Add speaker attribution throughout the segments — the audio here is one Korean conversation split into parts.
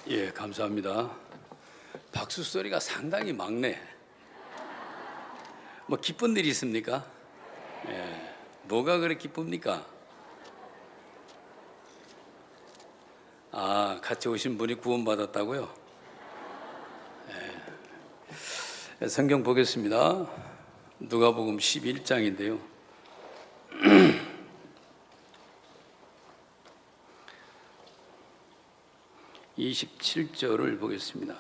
Speaker 1: 예, 감사합니다. 박수 소리가 상당히 막네. 뭐 기쁜 일이 있습니까? 예, 뭐가 그렇게 기쁩니까? 아, 같이 오신 분이 구원받았다고요? 예, 성경 보겠습니다. 누가복음 11장인데요. 27절을 보겠습니다.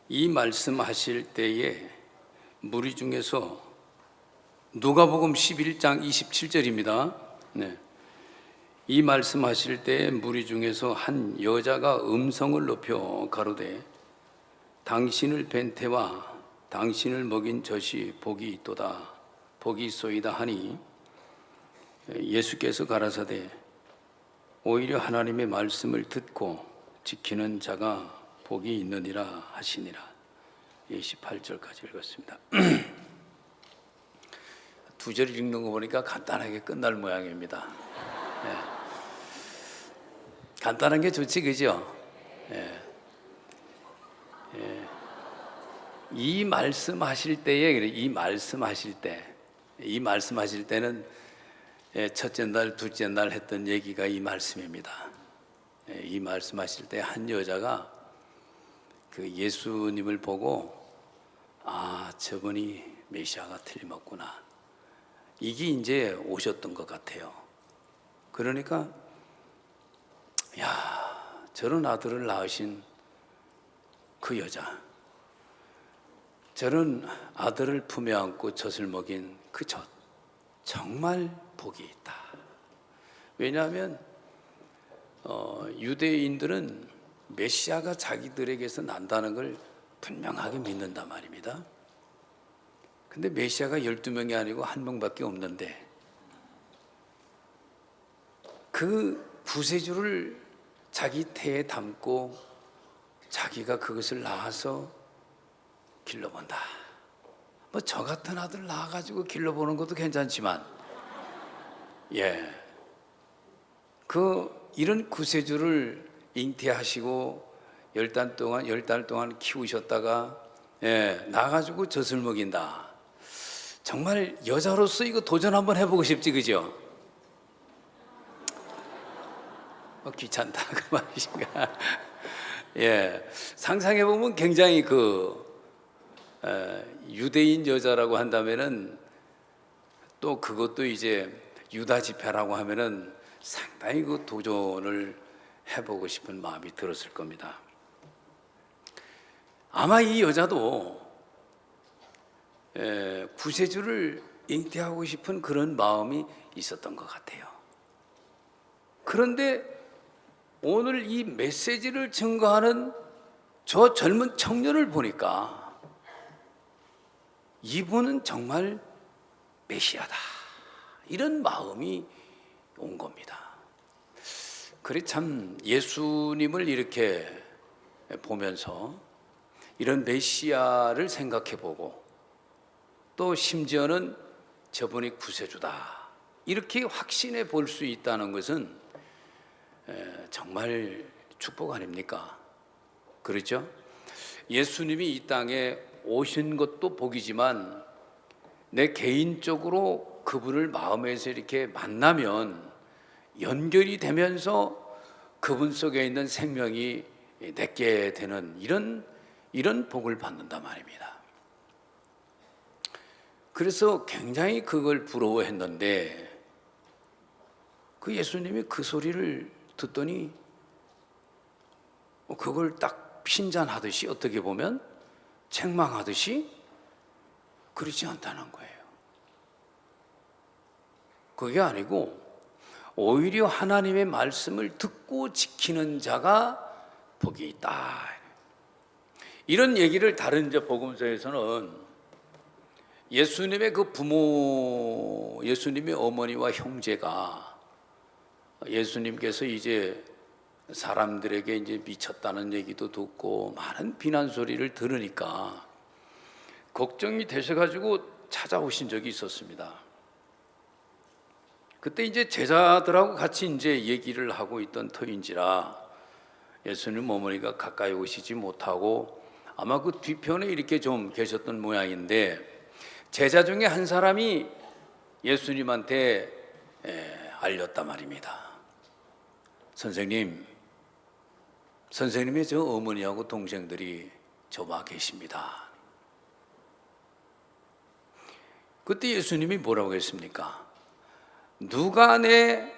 Speaker 1: 이 말씀하실 때에 무리 중에서 누가복음 11장 27절입니다. 네. 이 말씀하실 때에 무리 중에서 한 여자가 음성을 높여 가로되 당신을 뵌 태와 당신을 먹인 젖이 복이 있도다 복이 있소이다 하니 예수께서 가라사대 오히려 하나님의 말씀을 듣고 지키는 자가 복이 있느니라 하시니라. 28절까지 읽었습니다. 두 절 읽는 거 보니까 간단하게 끝날 모양입니다. 네. 간단한 게 좋지, 그죠? 네. 네. 이 말씀하실 때에 이 말씀하실 때는 첫째 날, 둘째 날 했던 얘기가 이 말씀입니다. 이 말씀하실 때 한 여자가 그 예수님을 보고 아, 저분이 메시아가 틀림없구나. 이게 이제 오셨던 것 같아요. 그러니까 야, 저런 아들을 낳으신 그 여자, 저런 아들을 품에 안고 젖을 먹인 그 젖, 정말 복이 있다. 왜냐하면 유대인들은 메시아가 자기들에게서 난다는 걸 분명하게 믿는단 말입니다. 근데 메시아가 12명이 아니고 한 명밖에 없는데 그 구세주를 자기 태에 담고 자기가 그것을 낳아서 길러본다. 뭐 저 같은 아들 낳아가지고 길러보는 것도 괜찮지만 이런 구세주를 잉태하시고 10달 동안 키우셨다가 나가지고 젖을 먹인다. 정말 여자로서 이거 도전 한번 해보고 싶지, 그죠? 귀찮다 그 말이신가? 상상해보면 굉장히 유대인 여자라고 한다면은 또 그것도 이제 유다 지파라고 하면은 상당히 그 도전을 해보고 싶은 마음이 들었을 겁니다. 아마 이 여자도 구세주를 잉태하고 싶은 그런 마음이 있었던 것 같아요. 그런데 오늘 이 메시지를 증거하는 저 젊은 청년을 보니까 이분은 정말 메시아다, 이런 마음이 온 겁니다. 그래 참 예수님을 이렇게 보면서 이런 메시아를 생각해보고 또 심지어는 저분이 구세주다 이렇게 확신해 볼 수 있다는 것은 정말 축복 아닙니까? 그렇죠? 예수님이 이 땅에 오신 것도 복이지만 내 개인적으로 그분을 마음에서 이렇게 만나면 연결이 되면서 그분 속에 있는 생명이 내게 되는 이런 복을 받는단 말입니다. 그래서 굉장히 그걸 부러워했는데 그 예수님이 그 소리를 듣더니 그걸 딱 핀잔하듯이, 어떻게 보면 책망하듯이 그렇지 않다는 거예요. 그게 아니고 오히려 하나님의 말씀을 듣고 지키는 자가 복이 있다, 이런 얘기를 다른 이제 복음서에서는 예수님의 그 부모, 예수님의 어머니와 형제가 예수님께서 이제 사람들에게 이제 미쳤다는 얘기도 듣고 많은 비난 소리를 들으니까 걱정이 되셔가지고 찾아오신 적이 있었습니다. 그때 이제 제자들하고 같이 이제 얘기를 하고 있던 터인지라 예수님 어머니가 가까이 오시지 못하고 아마 그 뒤편에 이렇게 좀 계셨던 모양인데, 제자 중에 한 사람이 예수님한테 알렸단 말입니다. 선생님의 저 어머니하고 동생들이 저와 계십니다. 그때 예수님이 뭐라고 했습니까? 누가 내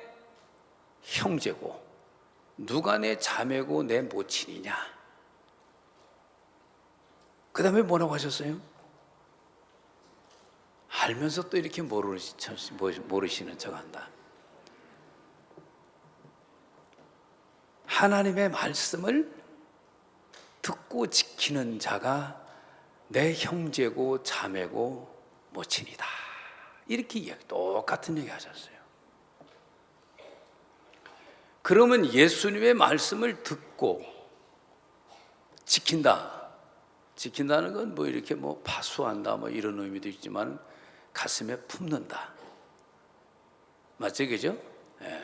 Speaker 1: 형제고 누가 내 자매고 내 모친이냐? 그 다음에 뭐라고 하셨어요? 알면서 또 이렇게 모르시는 척한다. 하나님의 말씀을 듣고 지키는 자가 내 형제고 자매고 모친이다. 이렇게 똑같은 얘기 하셨어요. 그러면 예수님의 말씀을 듣고 지킨다는 건 뭐 이렇게 뭐 파수한다 뭐 이런 의미도 있지만 가슴에 품는다. 맞죠, 그죠? 예.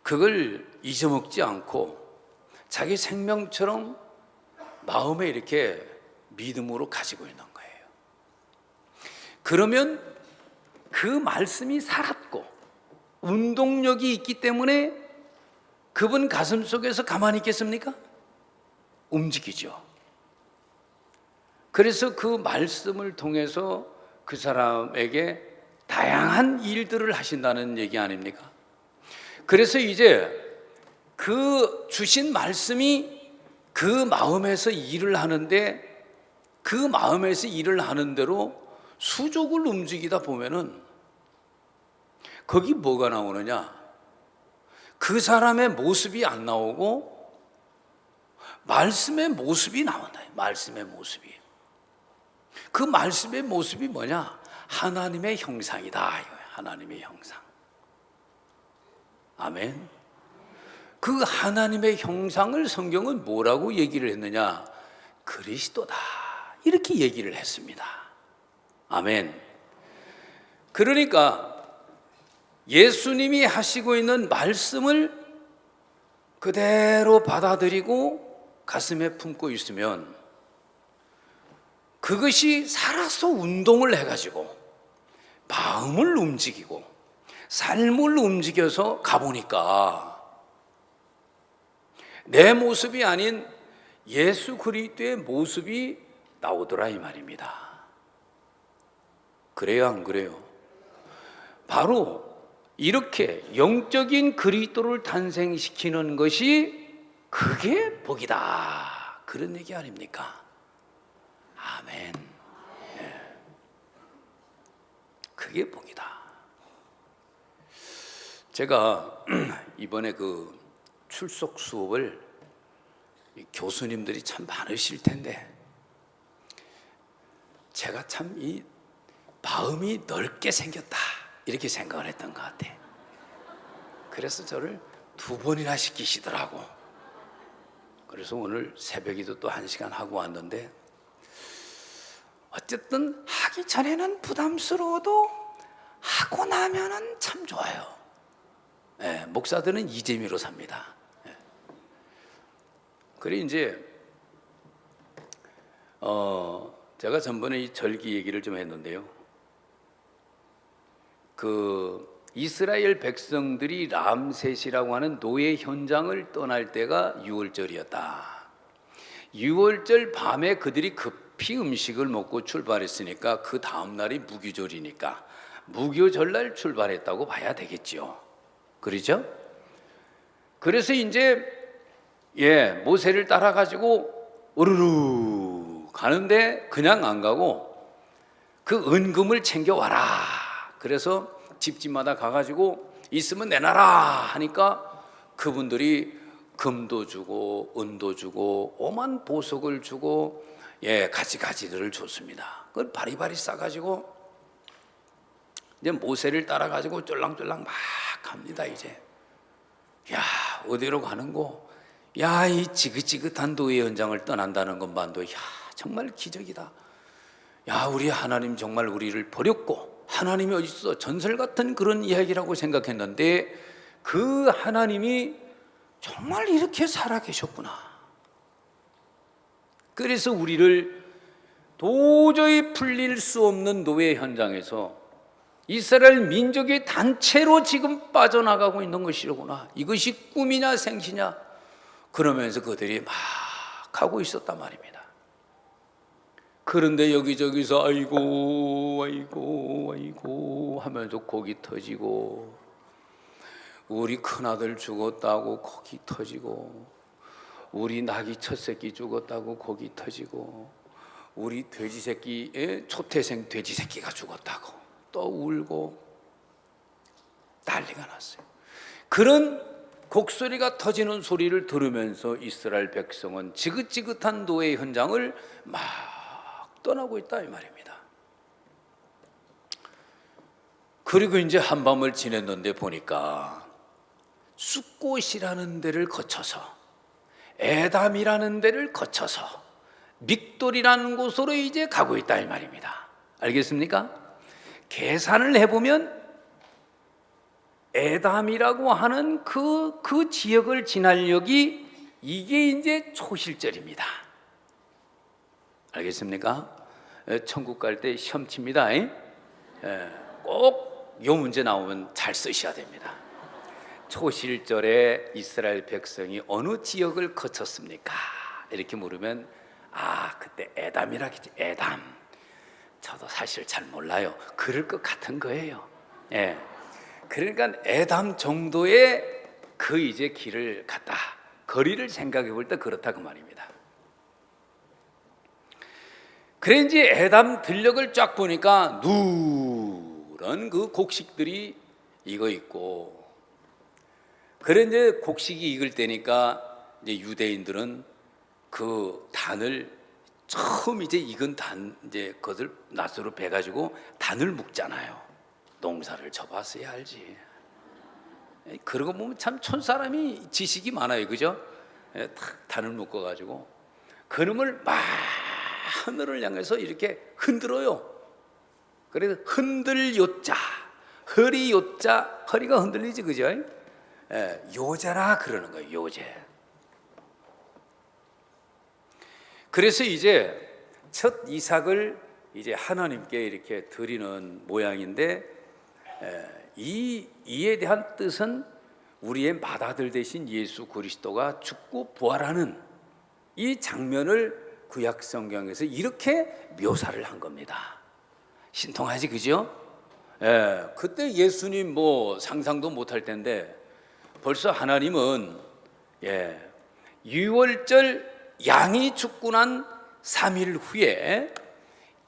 Speaker 1: 그걸 잊어먹지 않고 자기 생명처럼 마음에 이렇게 믿음으로 가지고 있는 거예요. 그러면 그 말씀이 살았고 운동력이 있기 때문에 그분 가슴 속에서 가만히 있겠습니까? 움직이죠. 그래서 그 말씀을 통해서 그 사람에게 다양한 일들을 하신다는 얘기 아닙니까? 그래서 이제 그 주신 말씀이 그 마음에서 일을 하는데, 그 마음에서 일을 하는 대로 수족을 움직이다 보면은 거기 뭐가 나오느냐? 그 사람의 모습이 안 나오고 말씀의 모습이 나온다. 말씀의 모습이. 그 말씀의 모습이 뭐냐? 하나님의 형상이다. 하나님의 형상. 아멘. 그 하나님의 형상을 성경은 뭐라고 얘기를 했느냐? 그리스도다. 이렇게 얘기를 했습니다. 아멘. 그러니까 예수님이 하시고 있는 말씀을 그대로 받아들이고 가슴에 품고 있으면 그것이 살아서 운동을 해가지고 마음을 움직이고 삶을 움직여서 가보니까 내 모습이 아닌 예수 그리스도의 모습이 나오더라 이 말입니다. 그래요, 안 그래요? 바로 이렇게 영적인 그리스도를 탄생시키는 것이 그게 복이다. 그런 얘기 아닙니까? 아멘. 네. 그게 복이다. 제가 이번에 그 출석 수업을 교수님들이 참 많으실 텐데 제가 참 이 마음이 넓게 생겼다 이렇게 생각을 했던 것 같아. 그래서 저를 2번이나 시키시더라고. 그래서 오늘 새벽에도 또 1시간 하고 왔는데 어쨌든 하기 전에는 부담스러워도 하고 나면은 참 좋아요. 네, 목사들은 이 재미로 삽니다. 네. 그래 이제 제가 전번에 이 절기 얘기를 좀 했는데요. 그 이스라엘 백성들이 람셋이라고 하는 노예 현장을 떠날 때가 6월절이었다. 6월절 밤에 그들이 급히 음식을 먹고 출발했으니까 그 다음 날이 무교절이니까 무교절날 출발했다고 봐야 되겠죠. 그렇죠? 그래서 이제 모세를 따라 가지고 우르르 가는데 그냥 안 가고 그 은금을 챙겨와라. 그래서 집집마다 가가지고 있으면 내놔라 하니까 그분들이 금도 주고 은도 주고 오만 보석을 주고 가지가지들을 줬습니다. 그걸 바리바리 싸가지고 이제 모세를 따라가지고 쫄랑쫄랑 막 갑니다. 이제 어디로 가는고? 이 지긋지긋한 노예 현장을 떠난다는 것만도 정말 기적이다. 우리 하나님 정말 우리를 버렸고 하나님이 어디 있어? 전설 같은 그런 이야기라고 생각했는데 그 하나님이 정말 이렇게 살아계셨구나. 그래서 우리를 도저히 풀릴 수 없는 노예 현장에서 이스라엘 민족이 단체로 지금 빠져나가고 있는 것이로구나. 이것이 꿈이냐 생시냐 그러면서 그들이 막 하고 있었단 말입니다. 그런데 여기저기서 아이고 아이고 아이고 하면서 고기 터지고, 우리 큰아들 죽었다고 고기 터지고, 우리 낙이 첫 새끼 죽었다고 고기 터지고, 우리 돼지 새끼, 초태생 돼지 새끼가 죽었다고 또 울고 난리가 났어요. 그런 곡소리가 터지는 소리를 들으면서 이스라엘 백성은 지긋지긋한 노예 현장을 막 떠나고 있다 이 말입니다. 그리고 이제 한밤을 지냈는데 보니까 숫곳이라는 데를 거쳐서 에담이라는 데를 거쳐서 믹돌이라는 곳으로 이제 가고 있다 이 말입니다. 알겠습니까? 계산을 해보면 에담이라고 하는 그 지역을 지날 역이 이게 이제 초실절입니다. 알겠습니까? 천국 갈 때 시험 칩니다. 꼭 이 문제 나오면 잘 쓰셔야 됩니다. 초실절에 이스라엘 백성이 어느 지역을 거쳤습니까? 이렇게 물으면 그때 에담이라겠지. 에담. 저도 사실 잘 몰라요. 그럴 것 같은 거예요. 그러니까 에담 정도의 그 이제 길을 갔다. 거리를 생각해 볼 때 그렇다 그 말입니다. 그래 이제 에담 들녘을 쫙 보니까 누런 그 곡식들이 익어 있고, 그래 이제 곡식이 익을 때니까 이제 유대인들은 그 단을 처음 이제 익은 단 이제 그것을 낫으로 베 가지고 단을 묶잖아요. 농사를 접었어야 알지. 그러고 보면 참 촌사람이 지식이 많아요, 그죠? 탁 단을 묶어 가지고 그놈을 막 하늘을 향해서 이렇게 흔들어요. 그래서 흔들 요자, 허리 요자, 허리가 흔들리지, 그죠? 요제라 그러는 거예요, 요제. 그래서 이제 첫 이삭을 이제 하나님께 이렇게 드리는 모양인데, 이에 대한 뜻은 우리의 맏아들 되신 예수 그리스도가 죽고 부활하는 이 장면을 구약 성경에서 이렇게 묘사를 한 겁니다. 신통하지, 그죠? 그때 예수님 뭐 상상도 못할 텐데 벌써 하나님은 유월절 양이 죽고 난 3일 후에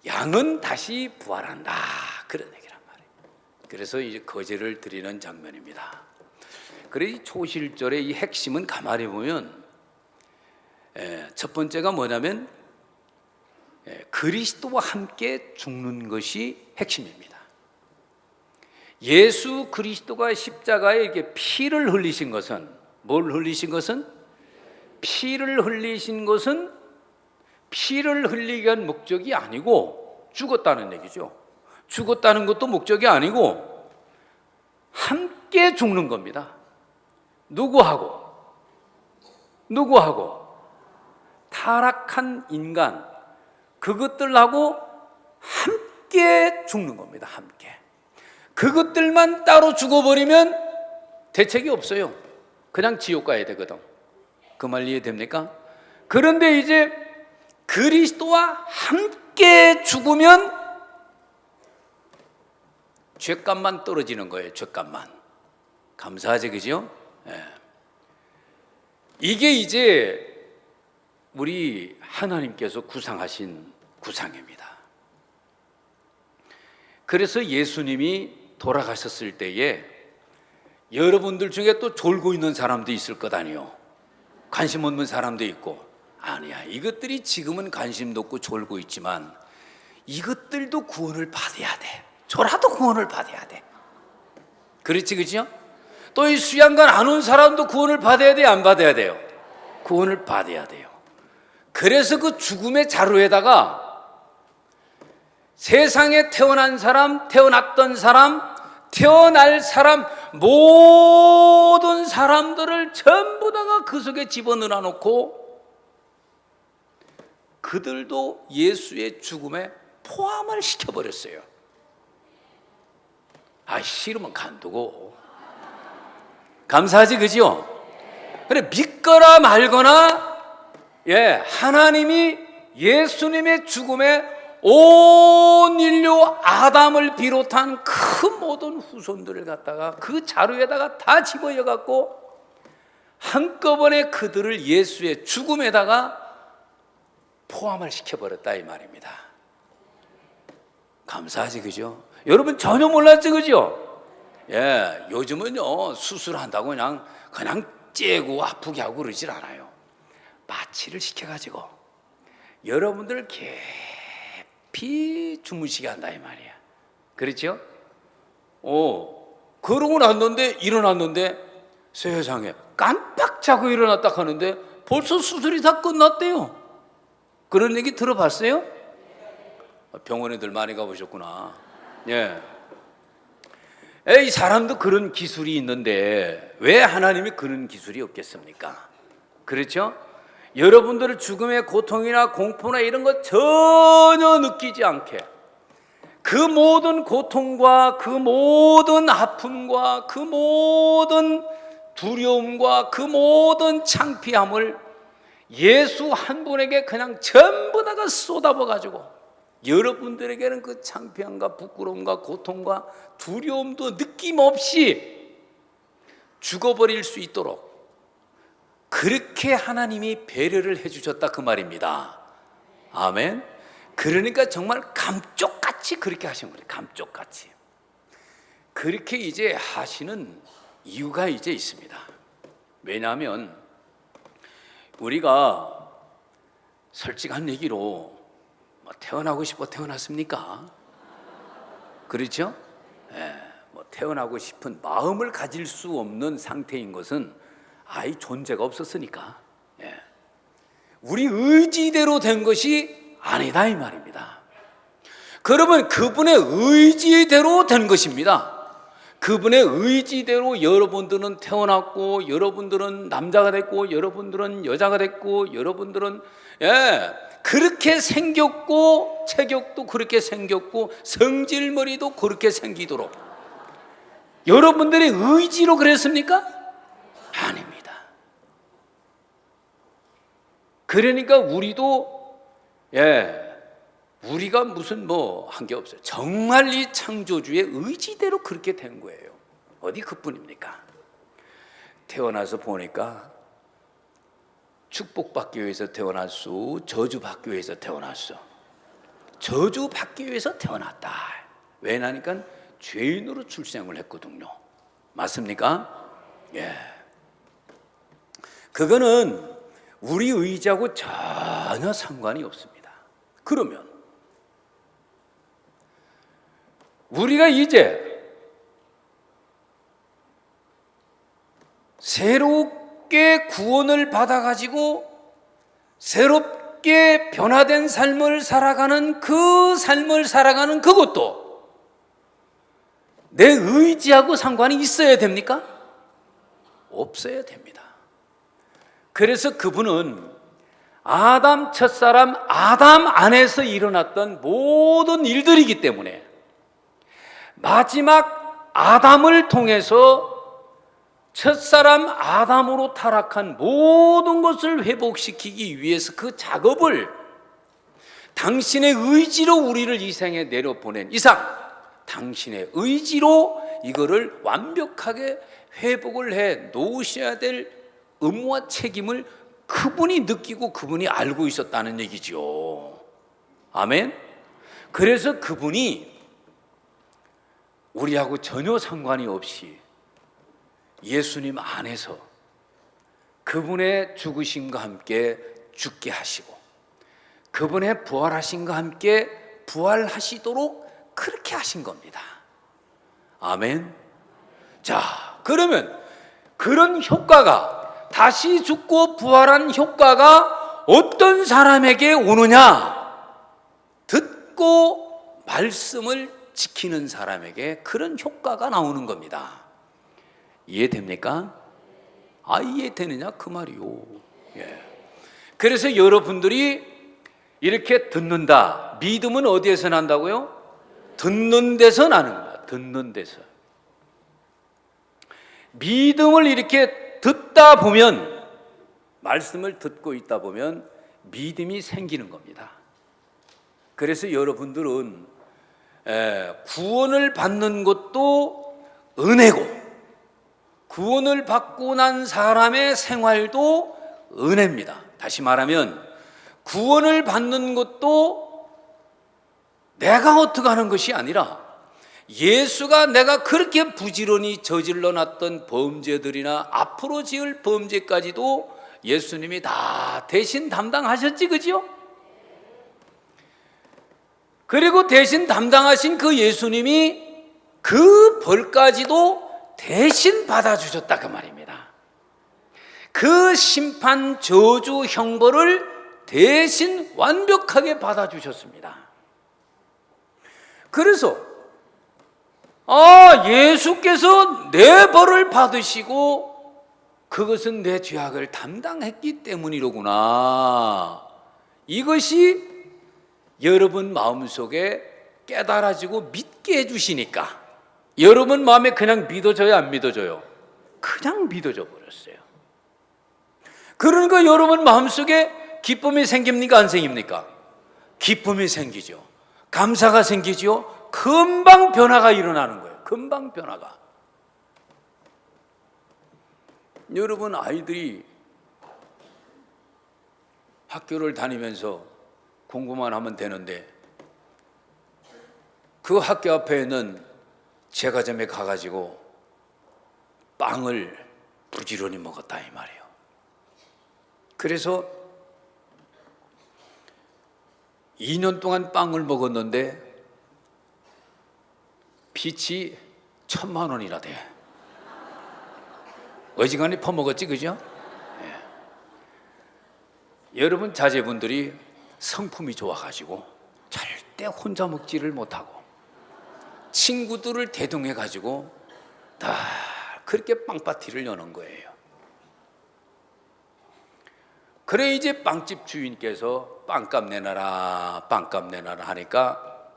Speaker 1: 양은 다시 부활한다, 그런 얘기란 말이에요. 그래서 이제 거제를 드리는 장면입니다. 그래서 이 초실절의 이 핵심은 가만히 보면 첫 번째가 뭐냐면 그리스도와 함께 죽는 것이 핵심입니다. 예수 그리스도가 십자가에 이렇게 피를 흘리신 것은, 뭘 흘리신 것은? 피를 흘리신 것은 피를 흘리기 위한 목적이 아니고 죽었다는 얘기죠. 죽었다는 것도 목적이 아니고 함께 죽는 겁니다. 누구하고? 타락한 인간, 그것들하고 함께 죽는 겁니다. 함께. 그것들만 따로 죽어버리면 대책이 없어요. 그냥 지옥 가야 되거든. 그 말 이해됩니까? 그런데 이제 그리스도와 함께 죽으면 죄값만 떨어지는 거예요. 죄값만. 감사하지, 그죠? 이게 이제 우리 하나님께서 구상하신 구상입니다. 그래서 예수님이 돌아가셨을 때에 여러분들 중에 또 졸고 있는 사람도 있을 것 아니요. 관심 없는 사람도 있고. 아니야, 이것들이 지금은 관심도 없고 졸고 있지만 이것들도 구원을 받아야 돼. 졸아도 구원을 받아야 돼. 그렇지, 그죠? 또 이 수양관 안 온 사람도 구원을 받아야 돼요, 안 받아야 돼요? 구원을 받아야 돼요. 그래서 그 죽음의 자루에다가 세상에 태어난 사람, 태어났던 사람, 태어날 사람, 모든 사람들을 전부 다가 그 속에 집어넣어 놓고 그들도 예수의 죽음에 포함을 시켜버렸어요. 싫으면 간두고. 감사하지, 그죠? 그래, 믿거나 말거나, 하나님이 예수님의 죽음에 온 인류 아담을 비롯한 그 모든 후손들을 갖다가 그 자루에다가 다 집어여 갖고 한꺼번에 그들을 예수의 죽음에다가 포함을 시켜버렸다 이 말입니다. 감사하지, 그죠? 여러분 전혀 몰랐죠, 그죠? 요즘은요 수술한다고 그냥 째고 아프게 하고 그러질 않아요. 마취를 시켜가지고 여러분들 깊이 주무시게 한다 이 말이야. 그렇죠? 그러고 났는데 일어났는데 세상에 깜빡 자고 일어났다 하는데 벌써 수술이 다 끝났대요. 그런 얘기 들어봤어요? 병원에들 많이 가보셨구나. 이 사람도 그런 기술이 있는데 왜 하나님이 그런 기술이 없겠습니까? 그렇죠? 여러분들의 죽음의 고통이나 공포나 이런 것 전혀 느끼지 않게 그 모든 고통과 그 모든 아픔과 그 모든 두려움과 그 모든 창피함을 예수 한 분에게 그냥 전부 다가 쏟아부어가지고 여러분들에게는 그 창피함과 부끄러움과 고통과 두려움도 느낌 없이 죽어버릴 수 있도록 그렇게 하나님이 배려를 해주셨다 그 말입니다. 아멘. 그러니까 정말 감쪽같이 그렇게 하신 거예요. 감쪽같이. 그렇게 이제 하시는 이유가 이제 있습니다. 왜냐하면 우리가 솔직한 얘기로 태어나고 싶어 태어났습니까? 그렇죠? 태어나고 싶은 마음을 가질 수 없는 상태인 것은 아예 존재가 없었으니까. 우리 의지대로 된 것이 아니다 이 말입니다. 그러면 그분의 의지대로 된 것입니다. 그분의 의지대로 여러분들은 태어났고, 여러분들은 남자가 됐고, 여러분들은 여자가 됐고, 여러분들은 그렇게 생겼고, 체격도 그렇게 생겼고, 성질머리도 그렇게 생기도록 여러분들의 의지로 그랬습니까? 아닙니다. 그러니까 우리도 우리가 무슨 한 게 없어요. 정말 이 창조주의 의지대로 그렇게 된 거예요. 어디 그뿐입니까? 태어나서 보니까 축복받기 위해서 태어났어, 저주받기 위해서 태어났어. 저주받기 위해서 태어났다. 왜냐니까 죄인으로 출생을 했거든요. 맞습니까? 그거는 우리 의지하고 전혀 상관이 없습니다. 그러면 우리가 이제 새롭게 구원을 받아가지고 새롭게 변화된 삶을 살아가는 그 삶을 살아가는 그것도 내 의지하고 상관이 있어야 됩니까? 없어야 됩니다. 그래서 그분은 아담 첫사람 아담 안에서 일어났던 모든 일들이기 때문에 마지막 아담을 통해서 첫사람 아담으로 타락한 모든 것을 회복시키기 위해서 그 작업을 당신의 의지로 우리를 이 생에 내려보낸 이상 당신의 의지로 이거를 완벽하게 회복을 해 놓으셔야 될 의무와 책임을 그분이 느끼고 그분이 알고 있었다는 얘기죠. 아멘. 그래서 그분이 우리하고 전혀 상관이 없이 예수님 안에서 그분의 죽으심과 함께 죽게 하시고 그분의 부활하심과 함께 부활하시도록 그렇게 하신 겁니다. 아멘. 자, 그러면 그런 효과가 다시 죽고 부활한 효과가 어떤 사람에게 오느냐? 듣고 말씀을 지키는 사람에게 그런 효과가 나오는 겁니다. 이해됩니까? 이해되느냐 그 말이요. 예. 그래서 여러분들이 이렇게 듣는다. 믿음은 어디에서 난다고요? 듣는 데서 나는 거야. 듣는 데서. 믿음을 이렇게 듣다 보면, 말씀을 듣고 있다 보면 믿음이 생기는 겁니다. 그래서 여러분들은 구원을 받는 것도 은혜고, 구원을 받고 난 사람의 생활도 은혜입니다. 다시 말하면 구원을 받는 것도 내가 어떻게 하는 것이 아니라 예수가 내가 그렇게 부지런히 저질러 놨던 범죄들이나 앞으로 지을 범죄까지도 예수님이 다 대신 담당하셨지, 그죠? 그리고 대신 담당하신 그 예수님이 그 벌까지도 대신 받아주셨다 그 말입니다. 그 심판, 저주, 형벌을 대신 완벽하게 받아주셨습니다. 그래서 예수께서 내 벌을 받으시고 그것은 내 죄악을 담당했기 때문이로구나. 이것이 여러분 마음속에 깨달아지고 믿게 해주시니까 여러분 마음에 그냥 믿어져요, 안 믿어져요? 그냥 믿어져 버렸어요. 그러니까 여러분 마음속에 기쁨이 생깁니까, 안 생깁니까? 기쁨이 생기죠. 감사가 생기죠. 금방 변화가 일어나는 거예요. 금방 변화가. 여러분 아이들이 학교를 다니면서 공부만 하면 되는데 그 학교 앞에 있는 제과점에 가가지고 빵을 부지런히 먹었다 이 말이에요. 그래서 2년 동안 빵을 먹었는데 빚이 1,000만 원이나 돼. 어지간히 퍼먹었지, 그죠? 네. 여러분 자제분들이 성품이 좋아가지고 절대 혼자 먹지를 못하고 친구들을 대동해가지고 다 그렇게 빵파티를 여는 거예요. 그래 이제 빵집 주인께서 빵값 내놔라, 빵값 내놔라 하니까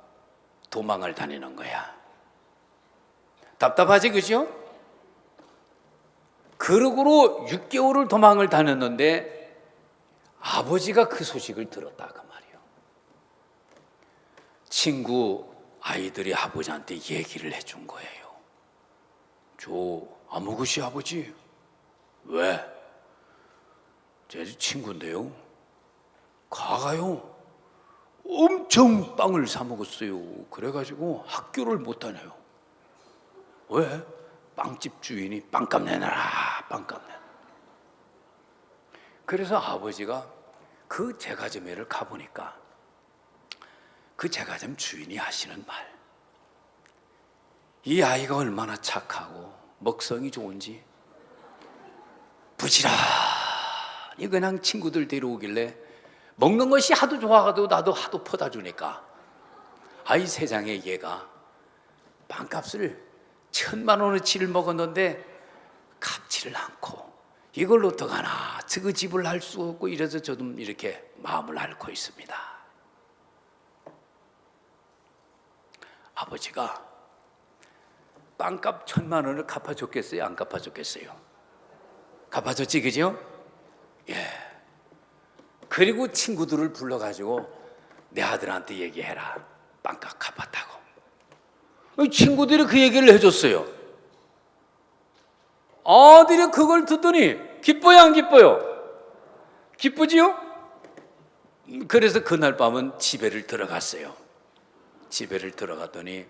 Speaker 1: 도망을 다니는 거야. 답답하지, 그죠? 그러고로 6개월을 도망을 다녔는데 아버지가 그 소식을 들었다 그 말이에요. 친구 아이들이 아버지한테 얘기를 해준 거예요. 저 아무것이 아버지. 왜? 제 친구인데요. 가가요. 엄청 빵을 사 먹었어요. 그래가지고 학교를 못 다녀요. 왜? 빵집 주인이 빵값 내놔라, 빵값 내놔라. 그래서 아버지가 그 제과점에를 가보니까 그 제과점 주인이 하시는 말, 이 아이가 얼마나 착하고 먹성이 좋은지 부지런히 그냥 친구들 데려오길래 먹는 것이 하도 좋아가지고 나도 하도 퍼다 주니까 이 세상에 얘가 빵값을 1,000만 원어치를 먹었는데 갚지를 않고 이걸 어떡하나, 저거 집을 할 수 없고 이래서 저도 이렇게 마음을 앓고 있습니다. 아버지가 빵값 1,000만 원을 갚아줬겠어요, 안 갚아줬겠어요? 갚아줬지, 그죠? 예. 그리고 친구들을 불러가지고 내 아들한테 얘기해라, 빵값 갚았다고. 친구들이 그 얘기를 해줬어요. 아들이 그걸 듣더니 기뻐요, 안 기뻐요? 기쁘지요? 그래서 그날 밤은 집에를 들어갔어요. 집에를 들어갔더니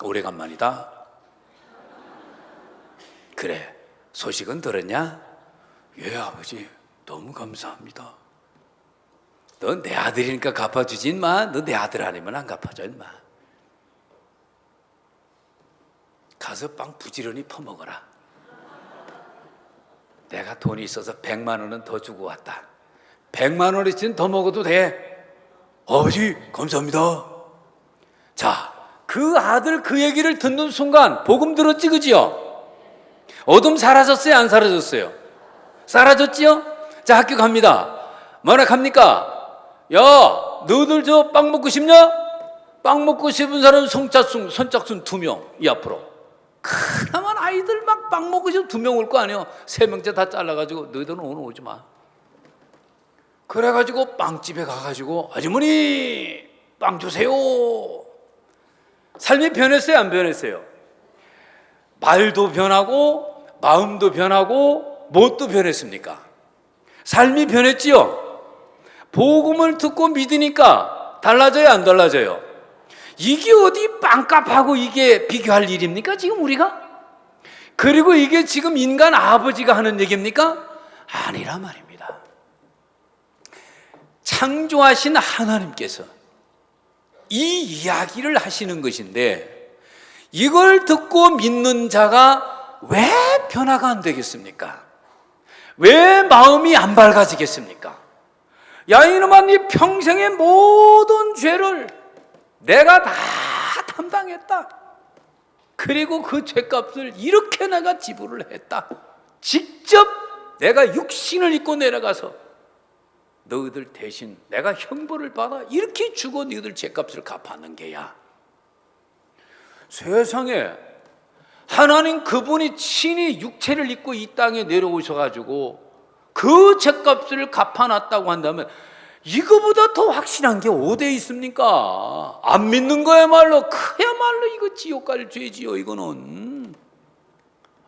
Speaker 1: 오래간만이다. 그래, 소식은 들었냐? 예, 아버지, 너무 감사합니다. 너 내 아들이니까 갚아주지 인마. 너 내 아들 아니면 안 갚아줘 인마. 가서 빵 부지런히 퍼먹어라. 내가 돈이 있어서 100만 원은 더 주고 왔다. 100만 원어치는 더 먹어도 돼. 아버지 감사합니다. 자, 그 아들 그 얘기를 듣는 순간 복음 들었지, 그지요? 어둠 사라졌어요, 안 사라졌어요? 사라졌지요? 자, 학교 갑니다. 뭐라 갑니까? 야, 너희들 저 빵 먹고 싶냐? 빵 먹고 싶은 사람 선착순 2명 이 앞으로. 그나마 아이들 막 빵 먹고 싶으면 2명 올 거 아니에요. 3명째 다 잘라가지고 너희들은 오늘 오지 마. 그래가지고 빵집에 가가지고 아주머니 빵 주세요. 삶이 변했어요, 안 변했어요? 말도 변하고 마음도 변하고 무엇도 변했습니까? 삶이 변했지요. 복음을 듣고 믿으니까 달라져요, 안 달라져요? 이게 어디 빵값하고 이게 비교할 일입니까, 지금 우리가? 그리고 이게 지금 인간 아버지가 하는 얘기입니까? 아니란 말입니다. 창조하신 하나님께서 이 이야기를 하시는 것인데, 이걸 듣고 믿는 자가 왜 변화가 안 되겠습니까? 왜 마음이 안 밝아지겠습니까? 야, 이놈아, 네 평생의 모든 죄를 내가 다 담당했다. 그리고 그 죄값을 이렇게 내가 지불을 했다. 직접 내가 육신을 입고 내려가서 너희들 대신 내가 형벌을 받아 이렇게 주고 너희들 죄값을 갚아는 게야. 세상에 하나님 그분이 친히 육체를 입고 이 땅에 내려오셔가지고 그 죄값을 갚아놨다고 한다면 이거보다 더 확실한 게 어디에 있습니까? 안 믿는 거야말로 그야말로 이거 지옥 갈 죄지요, 이거는.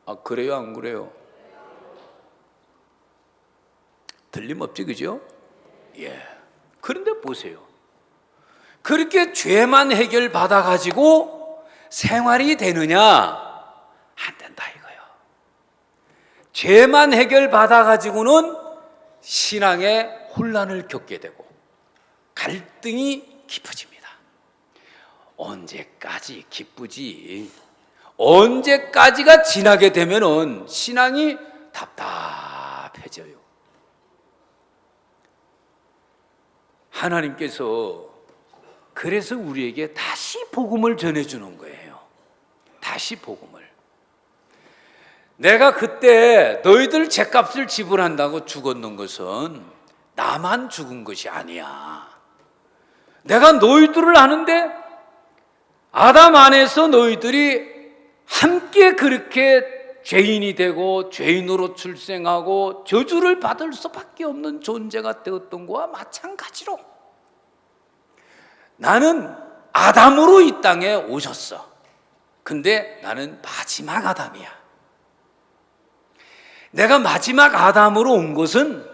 Speaker 1: 아, 그래요, 안 그래요? 틀림없지, 그죠? 예. 그런데 보세요. 그렇게 죄만 해결받아 가지고 생활이 되느냐? 안 된다 이거요. 죄만 해결받아 가지고는 신앙의 혼란을 겪게 되고 갈등이 깊어집니다. 언제까지 기쁘지? 언제까지가 지나게 되면은 신앙이 답답해져요. 하나님께서 그래서 우리에게 다시 복음을 전해주는 거예요. 다시 복음을. 내가 그때 너희들 죄값을 지불한다고 죽었는 것은 나만 죽은 것이 아니야. 내가 너희들을 아는데 아담 안에서 너희들이 함께 그렇게 죄인이 되고 죄인으로 출생하고 저주를 받을 수밖에 없는 존재가 되었던 것과 마찬가지로 나는 아담으로 이 땅에 오셨어. 근데 나는 마지막 아담이야. 내가 마지막 아담으로 온 것은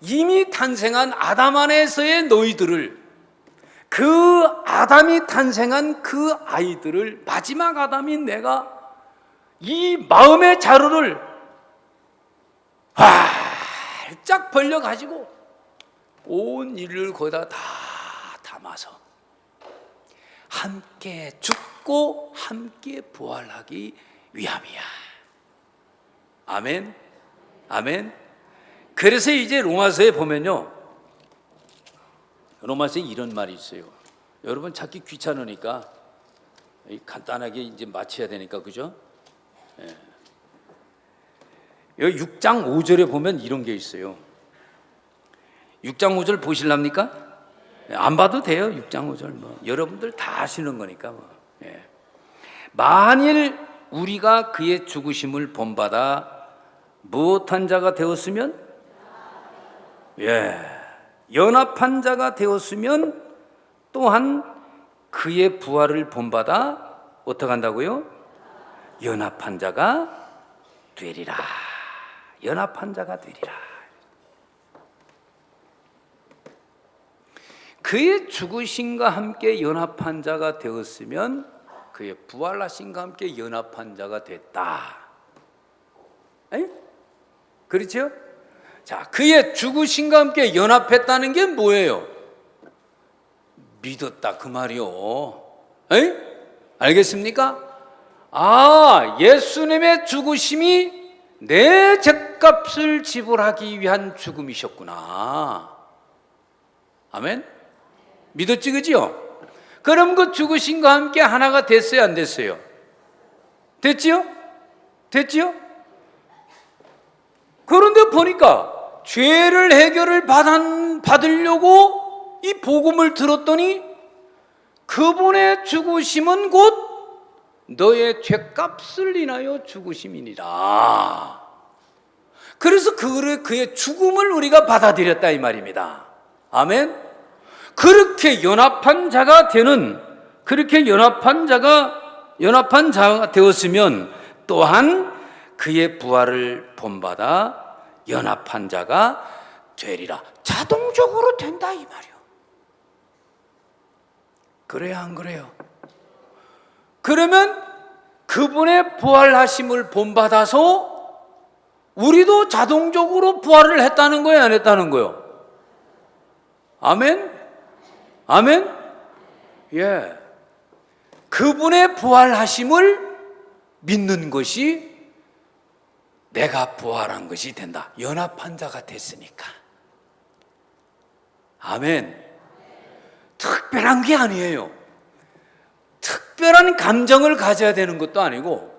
Speaker 1: 이미 탄생한 아담 안에서의 너희들을, 그 아담이 탄생한 그 아이들을, 마지막 아담인 내가 이 마음의 자루를 활짝 벌려가지고 온 인류를 거기다 다 담아서 함께 죽고 함께 부활하기 위함이야. 아멘. 아멘. 그래서 이제 로마서에 보면요, 로마서에 이런 말이 있어요. 여러분 찾기 귀찮으니까 간단하게 이제 마쳐야 되니까, 그죠? 예. 여기 6장 5절에 보면 이런 게 있어요. 6장 5절 보실랍니까? 안 봐도 돼요. 6장 5절 뭐 여러분들 다 아시는 거니까 뭐. 예. 만일 우리가 그의 죽으심을 본받아 무엇한 자가 되었으면, 예, 연합한 자가 되었으면 또한 그의 부활을 본받아 어떻게 한다고요? 연합한 자가 되리라. 연합한 자가 되리라. 그의 죽으심과 함께 연합한 자가 되었으면 그의 부활하심과 함께 연합한 자가 됐다. 에? 그렇죠? 자, 그의 죽으심과 함께 연합했다는 게 뭐예요? 믿었다 그 말이요. 에? 알겠습니까? 아, 예수님의 죽으심이 내 죄값을 지불하기 위한 죽음이셨구나. 아멘? 믿었지, 그지요? 그럼 그 죽으심과 함께 하나가 됐어요, 안 됐어요? 됐지요? 됐지요? 그런데 보니까 죄를 해결을 받으려고 이 복음을 들었더니 그분의 죽으심은 곧 너의 죄값을 인하여 죽으심이니라. 그래서 그의 죽음을 우리가 받아들였다 이 말입니다. 아멘. 그렇게 연합한 자가 되었으면 또한 그의 부활을 본받아 연합한 자가 되리라. 자동적으로 된다 이 말이요. 그래요, 안 그래요? 그러면 그분의 부활하심을 본받아서 우리도 자동적으로 부활을 했다는 거예요, 안 했다는 거예요? 아멘? 아멘? 예. 그분의 부활하심을 믿는 것이 내가 부활한 것이 된다. 연합한 자가 됐으니까. 아멘. 특별한 게 아니에요. 특별한 감정을 가져야 되는 것도 아니고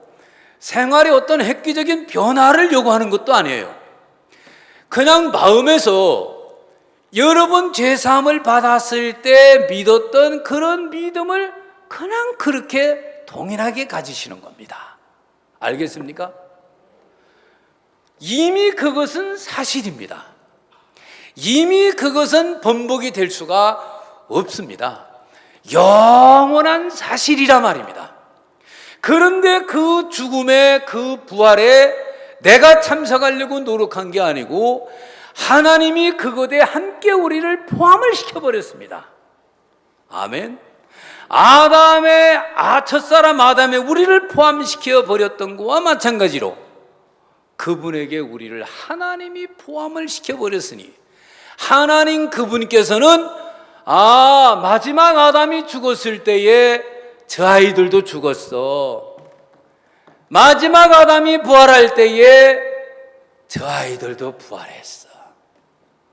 Speaker 1: 생활에 어떤 획기적인 변화를 요구하는 것도 아니에요. 그냥 마음에서 여러분 죄사함을 받았을 때 믿었던 그런 믿음을 그냥 그렇게 동일하게 가지시는 겁니다. 알겠습니까? 이미 그것은 사실입니다. 이미 그것은 번복이 될 수가 없습니다. 영원한 사실이라 말입니다. 그런데 그 죽음에 그 부활에 내가 참석하려고 노력한 게 아니고 하나님이 그것에 함께 우리를 포함을 시켜버렸습니다. 아멘. 첫사람 아담에 우리를 포함시켜 버렸던 것과 마찬가지로 그분에게 우리를 하나님이 포함을 시켜버렸으니 하나님 그분께서는 마지막 아담이 죽었을 때에 저 아이들도 죽었어. 마지막 아담이 부활할 때에 저 아이들도 부활했어.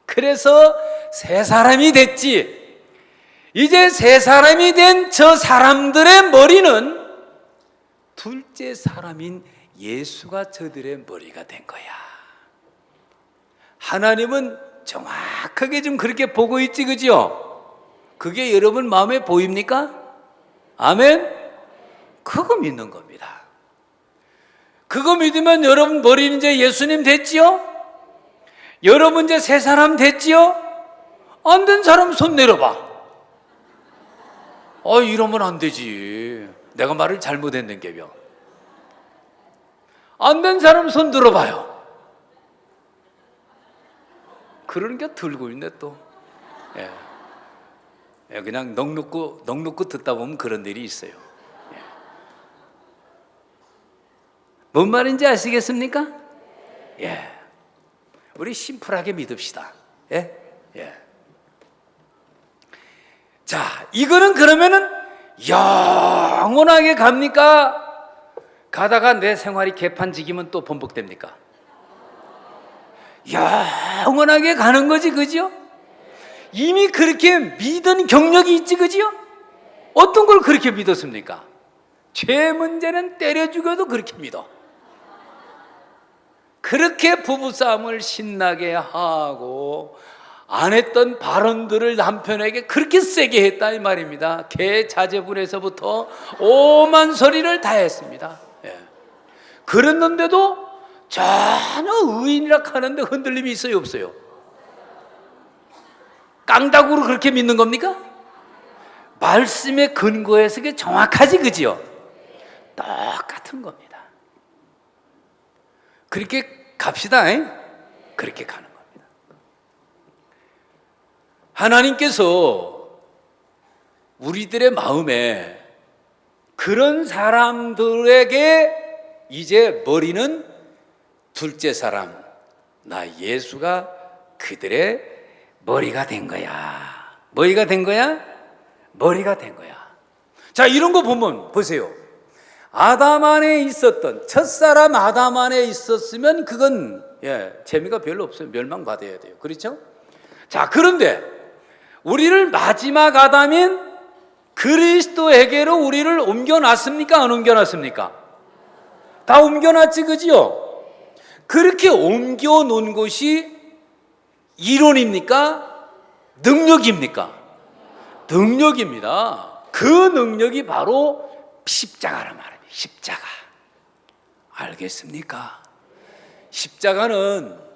Speaker 1: 그래서 새 사람이 됐지. 이제 새 사람이 된 저 사람들의 머리는 둘째 사람인 예수가 저들의 머리가 된 거야. 하나님은 정확하게 좀 그렇게 보고 있지, 그죠? 그게 여러분 마음에 보입니까? 아멘? 그거 믿는 겁니다. 그거 믿으면 여러분 머리는 이제 예수님 됐지요? 여러분 이제 새 사람 됐지요? 안 된 사람 손 내려봐. 이러면 안 되지. 내가 말을 잘못했는게요. 안 된 사람 손 들어봐요. 그런 게 들고 있네 또. 그냥 넋놓고 듣다 보면 그런 일이 있어요. 뭔 말인지 아시겠습니까? 우리 심플하게 믿읍시다. 자, 이거는 그러면은 영원하게 갑니까? 가다가 내 생활이 개판지기면 또 번복됩니까? 영원하게 가는 거지, 그죠? 이미 그렇게 믿은 경력이 있지, 그죠? 어떤 걸 그렇게 믿었습니까? 죄 문제는 때려 죽여도 그렇게 믿어. 그렇게 부부싸움을 신나게 하고 안 했던 발언들을 남편에게 그렇게 세게 했다 이 말입니다. 개 자제분에서부터 오만 소리를 다 했습니다. 그랬는데도 전혀 의인이라 하는데 흔들림이 있어요, 없어요? 깡다구로 그렇게 믿는 겁니까? 말씀의 근거에서 그게 정확하지, 그지요? 똑같은 겁니다. 그렇게 갑시다. 그렇게 가는 겁니다. 하나님께서 우리들의 마음에 그런 사람들에게 이제 머리는 둘째 사람, 나 예수가 그들의 머리가 된 거야. 뭐가 된 거야? 머리가 된 거야. 자, 이런 거 보면 보세요. 아담 안에 있었던 첫사람 아담 안에 있었으면 그건 재미가 별로 없어요. 멸망받아야 돼요. 그렇죠? 자, 그런데 우리를 마지막 아담인 그리스도에게로 우리를 옮겨놨습니까? 안 옮겨놨습니까? 다 옮겨놨지, 그지요? 그렇게 옮겨놓은 것이 이론입니까? 능력입니까? 능력입니다. 그 능력이 바로 십자가란 말입니다. 십자가. 알겠습니까? 십자가는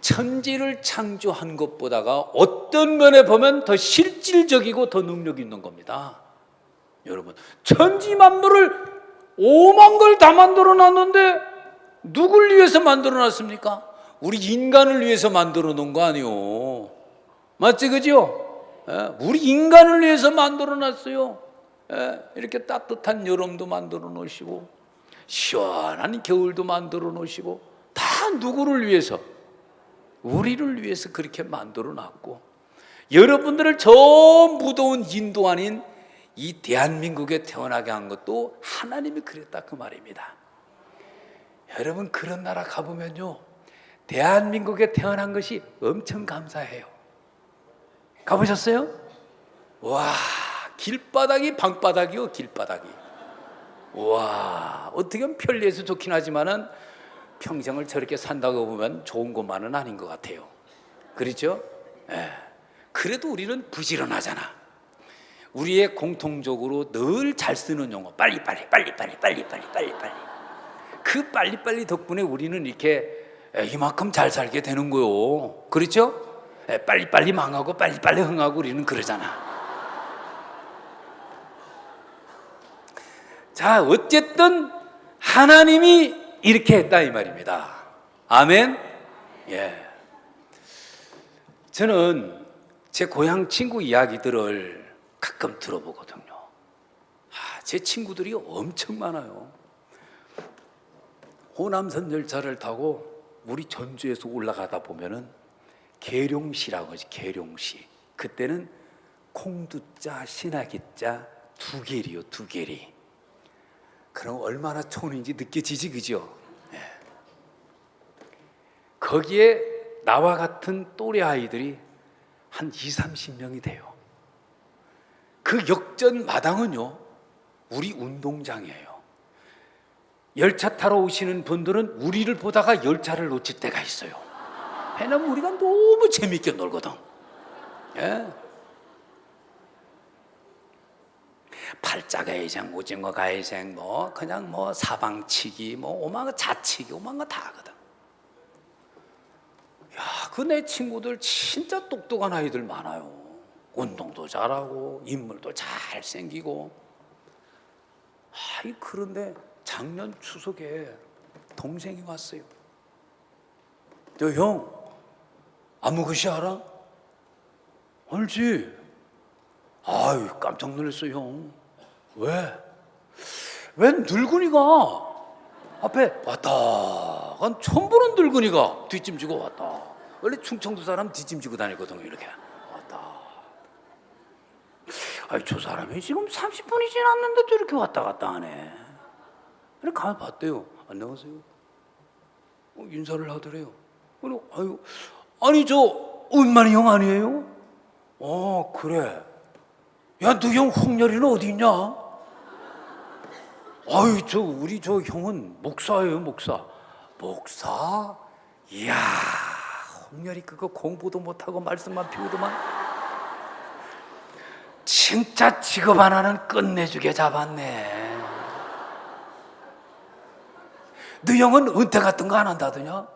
Speaker 1: 천지를 창조한 것보다가 어떤 면에 보면 더 실질적이고 더 능력 있는 겁니다. 여러분, 천지 만물을 5만 걸 다 만들어 놨는데 누굴 위해서 만들어 놨습니까? 우리 인간을 위해서 만들어 놓은 거 아니요. 맞지, 그죠? 우리 인간을 위해서 만들어 놨어요. 이렇게 따뜻한 여름도 만들어 놓으시고 시원한 겨울도 만들어 놓으시고 다 누구를 위해서? 우리를 위해서 그렇게 만들어 놨고, 여러분들을 저 무더운 인도 아닌 이 대한민국에 태어나게 한 것도 하나님이 그랬다, 그 말입니다. 여러분, 그런 나라 가보면요, 대한민국에 태어난 것이 엄청 감사해요. 가보셨어요? 와, 길바닥이 방바닥이요, 길바닥이. 와, 어떻게 보면 편리해서 좋긴 하지만은 평생을 저렇게 산다고 보면 좋은 것만은 아닌 것 같아요. 그렇죠? 그래도 우리는 부지런하잖아. 우리의 공통적으로 늘 잘 쓰는 용어, 빨리빨리. 그 빨리빨리 덕분에 우리는 이렇게 이만큼 잘 살게 되는 거요. 그렇죠? 빨리빨리 망하고 빨리빨리 흥하고 우리는 그러잖아. 자, 어쨌든 하나님이 이렇게 했다, 이 말입니다. 아멘? 예. 저는 제 고향 친구 이야기들을 가끔 들어보거든요. 제 친구들이 엄청 많아요. 호남선 열차를 타고 우리 전주에서 올라가다 보면은 계룡시라고 하지, 계룡시. 그때는 콩두자, 신하기자 두 개리요, 두 개리. 그럼 얼마나 촌인지 느껴지지, 그죠? 거기에 나와 같은 또래 아이들이 한 20-30명이 돼요. 그 역전 마당은요, 우리 운동장이에요. 열차 타러 오시는 분들은 우리를 보다가 열차를 놓칠 때가 있어요. 왜냐면 우리가 너무 재밌게 놀거든. 팔자가이생, 오징어 가이생, 뭐 그냥 뭐 사방치기, 뭐 오만거 자치기, 오만거 다 하거든. 야, 그 내 친구들 진짜 똑똑한 아이들 많아요. 운동도 잘하고 인물도 잘 생기고. 그런데 작년 추석에 동생이 왔어요. 너 형, 아무것이 알아? 알지? 아유, 깜짝 놀랐어, 형. 왜? 웬 늙은이가 앞에 왔다 간 처음 보는 늙은이가 뒷짐지고 왔다. 원래 충청도 사람 뒷짐지고 다니거든요. 이렇게 왔다. 아니, 저 사람이 지금 30분이 지났는데도 이렇게 왔다 갔다 하네. 그래, 가만 봤대요. 안녕하세요. 인사를 하더래요. 아유, 아니, 저 은만이 형 아니에요? 그래. 야, 너 형 홍렬이는 어디 있냐? 아유, 우리 저 형은 목사예요, 목사. 목사? 이야, 홍렬이 그거 공부도 못하고 말씀만 피우더만. 진짜 직업 하나는 끝내주게 잡았네. 너 형은 은퇴 같은 거 안 한다더냐?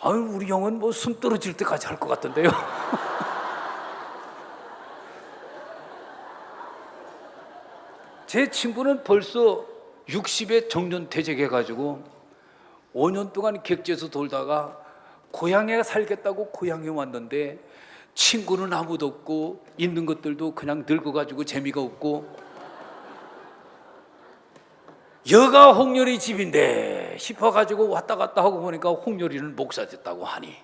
Speaker 1: 아유, 우리 형은 뭐 숨 떨어질 때까지 할 것 같던데요. 제 친구는 벌써 60에 정년퇴직해가지고 5년 동안 객지에서 돌다가 고향에 살겠다고 고향에 왔는데 친구는 아무도 없고 있는 것들도 그냥 늙어가지고 재미가 없고, 여가 홍렬이 집인데 싶어가지고 왔다 갔다 하고 보니까 홍렬이는 목사 됐다고 하니,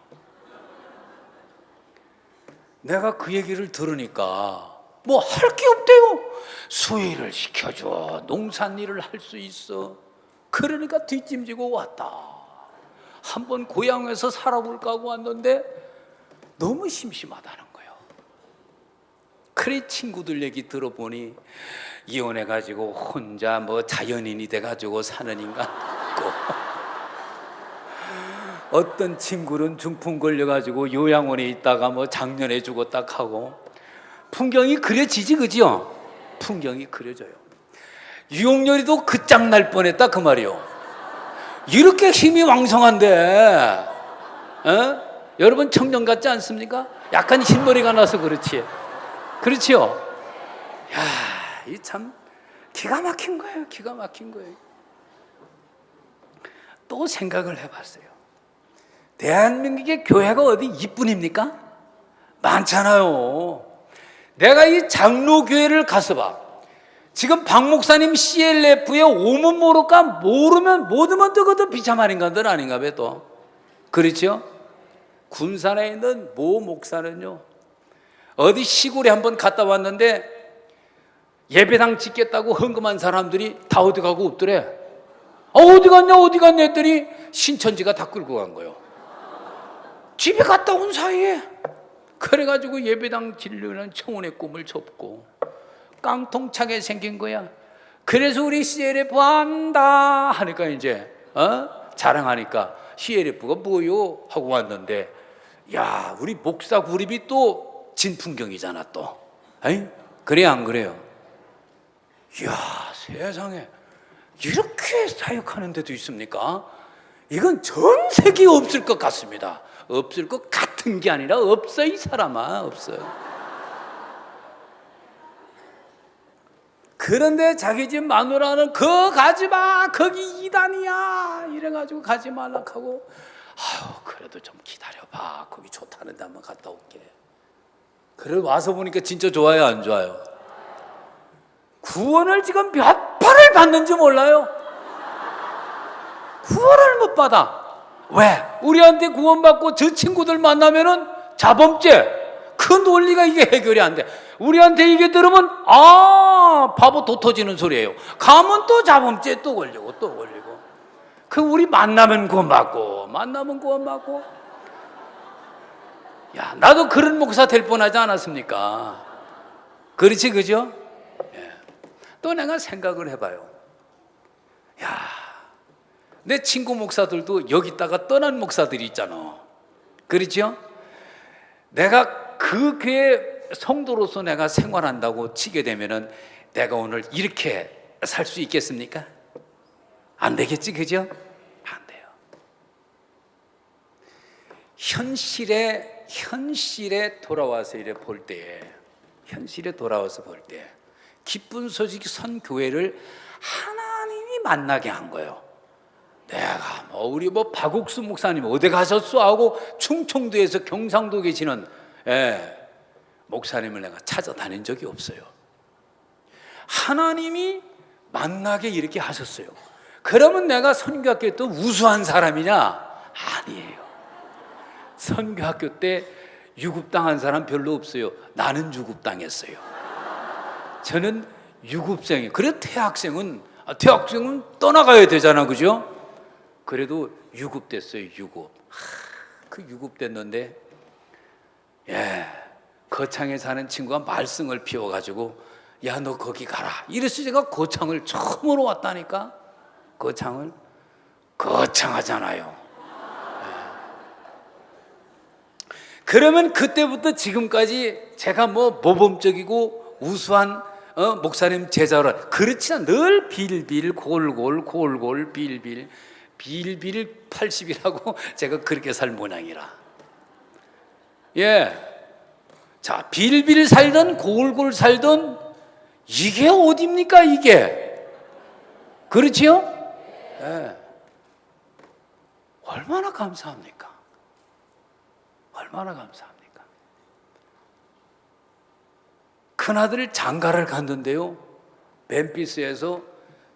Speaker 1: 내가 그 얘기를 들으니까 뭐 할 게 없대요. 수의를 시켜줘, 농산일을 할 수 있어. 그러니까 뒷짐지고 왔다. 한번 고향에서 살아볼까 하고 왔는데 너무 심심하다는 거예요. 그래 친구들 얘기 들어보니 이혼해가지고 혼자 뭐 자연인이 돼가지고 사는 인간 있고, 어떤 친구는 중풍 걸려가지고 요양원에 있다가 뭐 작년에 죽었다 하고, 풍경이 그려지지, 그죠? 풍경이 그려져요. 유용렬이도 끝장날 뻔했다 그 말이요. 이렇게 힘이 왕성한데, 여러분 청년 같지 않습니까? 약간 흰머리가 나서 그렇지. 그렇지요? 야, 이 참 기가 막힌 거예요. 기가 막힌 거예요. 또 생각을 해봤어요. 대한민국의 교회가 어디 이뿐입니까? 많잖아요. 내가 이 장로교회를 가서 봐. 지금 박 목사님 CLF에 오면 모를까, 모르면 또 그것도 비참 인간들 아닌가 봐 또. 그렇죠? 군산에 있는 모 목사는요, 어디 시골에 한번 갔다 왔는데 예배당 짓겠다고 헌금한 사람들이 다 어디 가고 없더래. 어디 갔냐 했더니 신천지가 다 끌고 간 거예요. 집에 갔다 온 사이에. 그래가지고 예배당 지르려는 청혼의 꿈을 접고 깡통차게 생긴 거야. 그래서 우리 CLF 한다 하니까 이제 자랑하니까 CLF가 뭐요? 하고 왔는데, 야, 우리 목사 그룹이 또 진풍경이잖아 또. 에이? 그래 안 그래요? 이야, 세상에 이렇게 사역하는 데도 있습니까? 이건 전 세계에 없을 것 같습니다. 없을 것 같은 게 아니라 없어, 이 사람아, 없어요. 그런데 자기 집 마누라는 거 가지마, 거기 이단이야 이래가지고 가지 말라 하고, 그래도 좀 기다려봐, 거기 좋다는데 한번 갔다 올게. 그래 와서 보니까 진짜 좋아요, 안 좋아요? 구원을 지금 몇 번을 받는지 몰라요. 구원을 못 받아. 왜? 우리한테 구원받고 저 친구들 만나면은 자범죄, 그 논리가 이게 해결이 안 돼. 우리한테 이게 들으면 바보 도 터지는 소리예요. 가면 또 자범죄 또 걸리고 또 걸리고. 그 우리 만나면 구원받고 만나면 구원받고. 야, 나도 그런 목사 될 뻔하지 않았습니까? 그렇지, 그죠? 예. 또 내가 생각을 해봐요. 야, 내 친구 목사들도 여기다가 떠난 목사들이 있잖아. 그렇죠? 내가 그 교회 성도로서 내가 생활한다고 치게 되면은 내가 오늘 이렇게 살 수 있겠습니까? 안 되겠지, 그죠? 안 돼요. 현실에 돌아와서 이래 볼 때에, 현실에 돌아와서 볼 때, 기쁜 소식이 선 교회를 하나님이 만나게 한 거예요. 내가 우리 박옥수 목사님 어디 가셨어? 하고 충청도에서 경상도 계시는 목사님을 내가 찾아다닌 적이 없어요. 하나님이 만나게 이렇게 하셨어요. 그러면 내가 선교학교 때 우수한 사람이냐? 아니에요. 선교학교 때 유급당한 사람 별로 없어요. 나는 유급당했어요. 저는 유급생이에요. 그래 퇴학생은 떠나가야 되잖아, 그죠? 그래도 유급됐어요. 그 유급됐는데, 거창에 사는 친구가 말썽을 피워가지고, 야, 너 거기 가라 이래서 제가 거창을 처음으로 왔다니까. 거창하잖아요. 그러면 그때부터 지금까지 제가 모범적이고 우수한 목사님 제자로, 그렇지 않아. 늘 빌빌 골골 빌빌 80이라고 제가 그렇게 살 모양이라. 자, 빌빌 살던 골골 살던 이게 어딥니까 이게? 그렇지요? 얼마나 감사합니까? 얼마나 감사합니까? 큰아들 장가를 갔는데요, 멤피스에서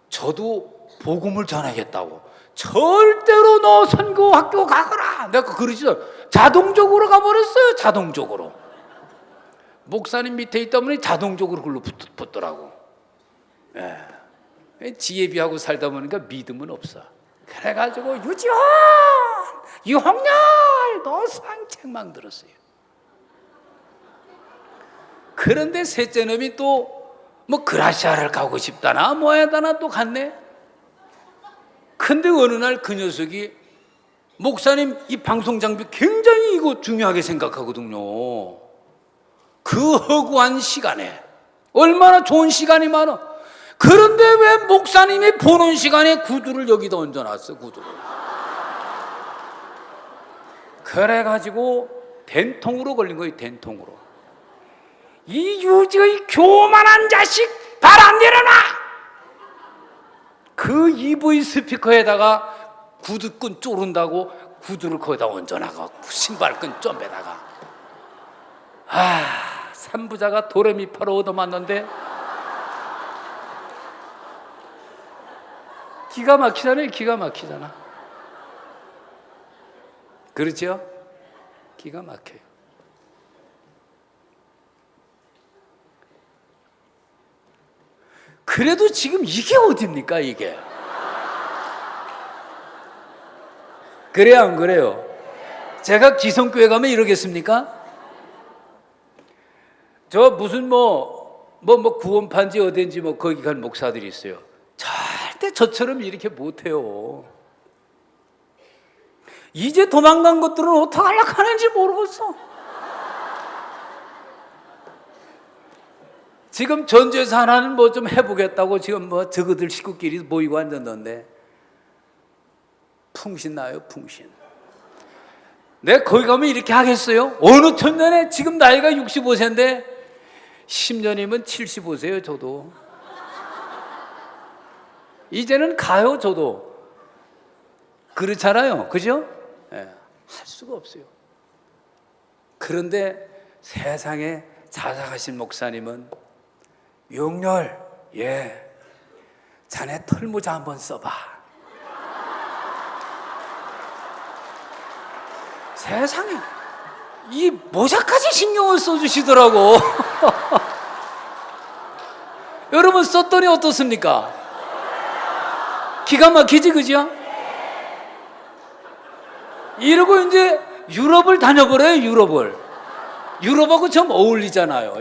Speaker 1: 저도 복음을 전하겠다고, 절대로 너 선교학교 가거라 내가 그러지도, 자동적으로 가버렸어요. 자동적으로. 목사님 밑에 있다 보니 자동적으로 글로 붙더라고. 지혜비하고 살다 보니까 믿음은 없어. 그래가지고 유홍렬 너 상책망 들었어요. 그런데 셋째 놈이 또 뭐 그라시아를 가고 싶다나 뭐 하다나 또 갔네. 근데 어느 날 그 녀석이 목사님 이 방송 장비 굉장히 이거 중요하게 생각하거든요. 그 허구한 시간에 얼마나 좋은 시간이 많아. 그런데 왜 목사님이 보는 시간에 구두를 여기다 얹어놨어, 구두를. 그래가지고 된통으로 걸린 거예요, 된통으로. 이 유지의 이 교만한 자식, 발 안 내려놔! 그 EV 스피커에다가 구두끈 쪼른다고 구두를 거기다 얹어놔가 신발끈 점에다가. 삼부자가 도레미파로 얻어맞는데 기가 막히잖아요. 기가 막히잖아. 그렇죠? 기가 막혀요. 그래도 지금 이게 어딥니까, 이게? 그래요, 안 그래요? 제가 기성교회 가면 이러겠습니까? 저 무슨 구원판지 어딘지 거기 간 목사들이 있어요. 절대 저처럼 이렇게 못해요. 이제 도망간 것들은 어떻게 하려고 하는지 모르겠어. 지금 전주에서 하나는 뭐 좀 해보겠다고 지금 저거들 식구끼리 모이고 앉았는데 풍신 나요, 풍신. 내가 거기 가면 이렇게 하겠어요? 어느 천년에 지금 나이가 65세인데 10년이면 75세예요, 저도. 이제는 가요, 저도. 그렇잖아요, 그죠? 네, 할 수가 없어요. 그런데 세상에 자상하신 목사님은 용렬, 자네 털모자 한번 써봐. 세상에 이 모자까지 신경을 써주시더라고. 여러분 썼더니 어떻습니까? 기가 막히지, 그죠? 이러고 이제 유럽을 다녀버려요. 유럽하고 좀 어울리잖아요,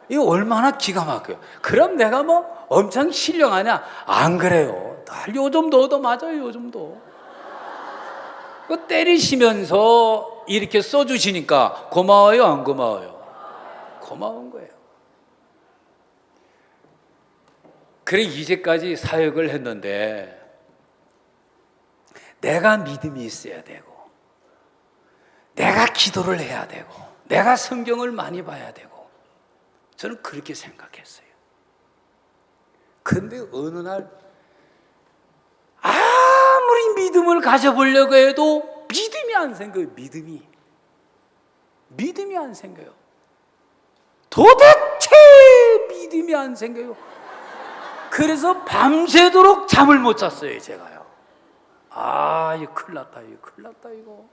Speaker 1: 이거 얼마나 기가 막혀요. 그럼 내가 엄청 신령하냐? 안 그래요. 요즘도 얻어맞아요, 요즘도. 때리시면서 이렇게 써주시니까 고마워요, 안 고마워요? 고마운 거예요. 그래, 이제까지 사역을 했는데 내가 믿음이 있어야 되고, 내가 기도를 해야 되고, 내가 성경을 많이 봐야 되고, 저는 그렇게 생각했어요. 그런데 어느 날 아무리 믿음을 가져보려고 해도 믿음이 안 생겨요. 믿음이 안 생겨요. 도대체 믿음이 안 생겨요. 그래서 밤새도록 잠을 못 잤어요, 제가요. 이거 큰일 났다, 이거.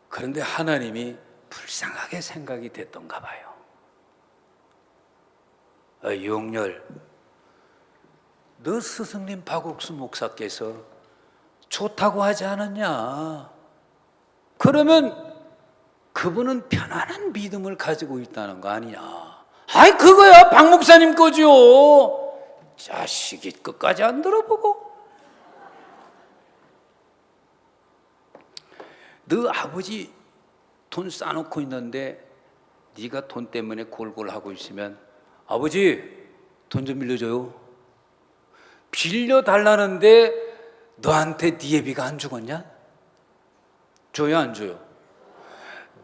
Speaker 1: 그런데 하나님이 불쌍하게 생각이 됐던가 봐요. 용렬, 너 스승님 박옥수 목사께서 좋다고 하지 않았냐? 그러면 그분은 편안한 믿음을 가지고 있다는 거 아니냐? 그거야 박 목사님 거죠. 자식이 끝까지 안 들어보고. 너 아버지 돈 쌓아놓고 있는데 네가 돈 때문에 골골하고 있으면 아버지 돈 좀 빌려줘요. 빌려달라는데 너한테 네 애비가 안 죽었냐? 줘요, 안 줘요?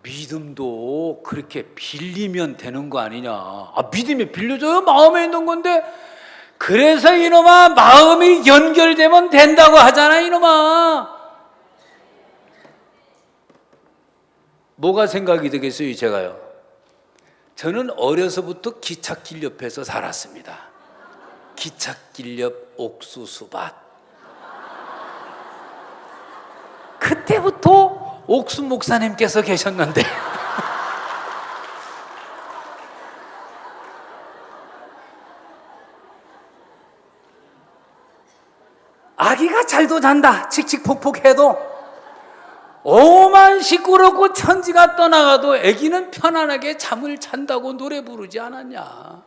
Speaker 1: 믿음도 그렇게 빌리면 되는 거 아니냐? 믿음이 빌려줘요? 마음에 있는 건데. 그래서 이놈아, 마음이 연결되면 된다고 하잖아, 이놈아. 뭐가 생각이 되겠어요, 제가요? 저는 어려서부터 기찻길 옆에서 살았습니다. 기찻길 옆 옥수수밭. 그때부터 옥수 목사님께서 계셨는데 아기가 잘도 잔다. 칙칙폭폭해도 오만 시끄럽고 천지가 떠나가도 아기는 편안하게 잠을 잔다고 노래 부르지 않았냐.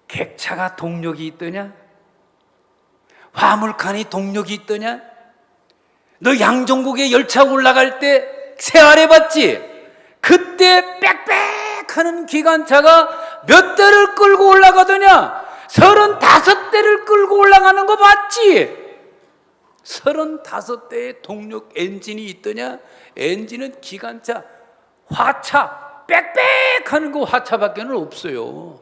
Speaker 1: 객차가 동력이 있더냐? 화물칸이 동력이 있더냐? 너 양정국에 열차 올라갈 때 생활해봤지? 그때 빽빽하는 기관차가 몇 대를 끌고 올라가더냐? 35대를 끌고 올라가는 거 봤지? 35대의 동력 엔진이 있더냐? 엔진은 기관차, 화차, 빽빽하는 거 화차밖에는 없어요.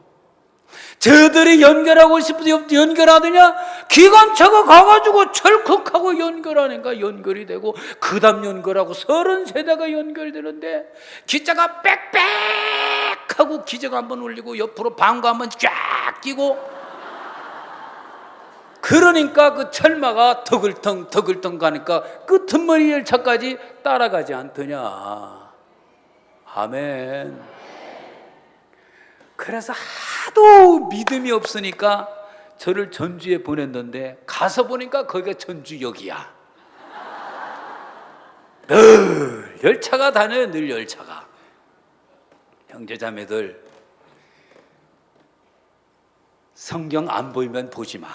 Speaker 1: 저들이 연결하고 싶어서 연결하더냐? 기관차가 가가지고 철컥하고 연결하니까 연결이 되고, 그 다음 연결하고 30세대가 연결되는데, 기차가 빽빽하고 기저가 한번 울리고 옆으로 방구 한번 쫙 끼고, 그러니까 그 철마가 더글텅 더글텅 가니까 끄트머리 열차까지 따라가지 않더냐. 아멘. 그래서 하도 믿음이 없으니까 저를 전주에 보냈는데, 가서 보니까 거기가 전주역이야. 늘 열차가 다녀요. 늘 열차가. 형제자매들, 성경 안 보이면 보지 마.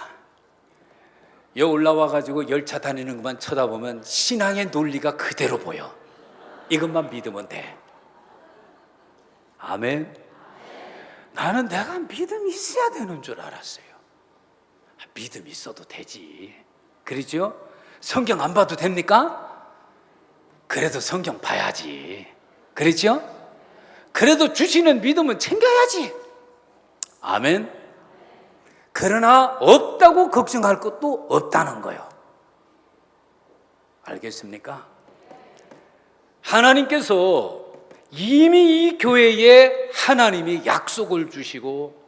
Speaker 1: 여기 올라와가지고 열차 다니는 것만 쳐다보면 신앙의 논리가 그대로 보여. 이것만 믿으면 돼. 아멘. 나는 내가 믿음이 있어야 되는 줄 알았어요. 믿음이 있어도 되지. 그렇죠? 성경 안 봐도 됩니까? 그래도 성경 봐야지. 그렇죠? 그래도 주시는 믿음은 챙겨야지. 아멘. 그러나 없다고 걱정할 것도 없다는 거예요. 알겠습니까? 하나님께서 이미 이 교회에 하나님이 약속을 주시고,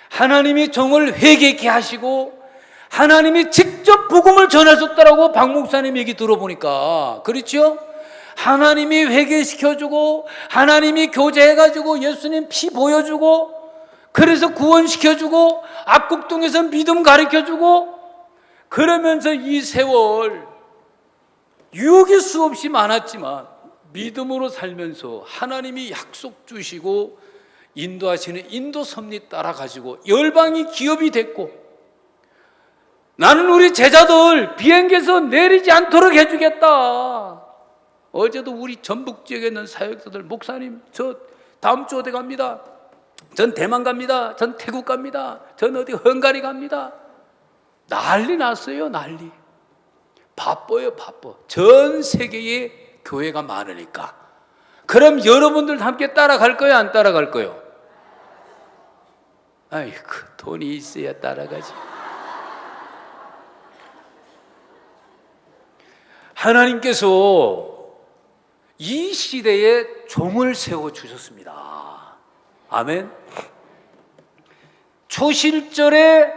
Speaker 1: 하나님이 종을 회개케 하시고, 하나님이 직접 복음을 전하셨다라고 박 목사님 얘기 들어보니까, 그렇죠? 하나님이 회개시켜주고, 하나님이 교제해가지고 예수님 피 보여주고, 그래서 구원시켜주고, 압국동에서 믿음 가르쳐주고, 그러면서 이 세월 유혹이 수없이 많았지만 믿음으로 살면서 하나님이 약속 주시고 인도하시는 인도 섭리 따라가지고 열방이 기업이 됐고, 나는 우리 제자들 비행기에서 내리지 않도록 해주겠다. 어제도 우리 전북 지역에 있는 사역자들, 목사님 저 다음 주 어디 갑니다. 전 대만 갑니다. 전 태국 갑니다. 전 어디 헝가리 갑니다. 난리 났어요. 난리. 바빠요. 바빠. 전 세계에 교회가 많으니까. 그럼 여러분들 함께 따라갈 거예요? 안 따라갈 거예요? 아이고, 돈이 있어야 따라가지. 하나님께서 이 시대에 종을 세워주셨습니다. 아멘. 초실절에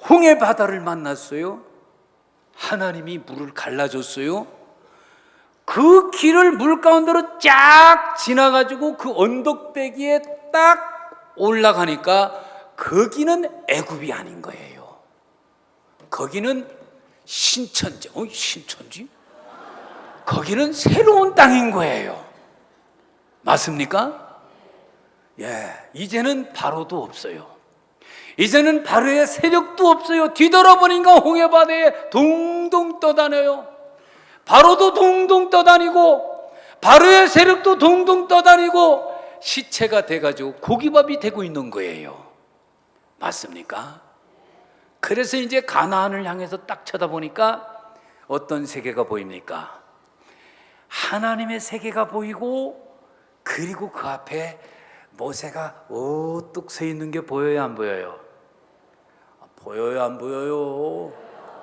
Speaker 1: 홍해 바다를 만났어요. 하나님이 물을 갈라줬어요. 그 길을 물 가운데로 쫙 지나가지고 그 언덕배기에 딱 올라가니까 거기는 애굽이 아닌 거예요. 거기는 신천지. 신천지? 거기는 새로운 땅인 거예요. 맞습니까? 예, 이제는 바로도 없어요. 이제는 바로의 세력도 없어요. 뒤돌아보니까 홍해바다에 동동 떠다녀요. 바로도 동동 떠다니고, 바로의 세력도 동동 떠다니고, 시체가 돼가지고 고기밥이 되고 있는 거예요. 맞습니까? 그래서 이제 가나안을 향해서 딱 쳐다보니까 어떤 세계가 보입니까? 하나님의 세계가 보이고, 그리고 그 앞에 모세가 우뚝 서 있는 게 보여요, 안 보여요? 보여요, 안 보여요?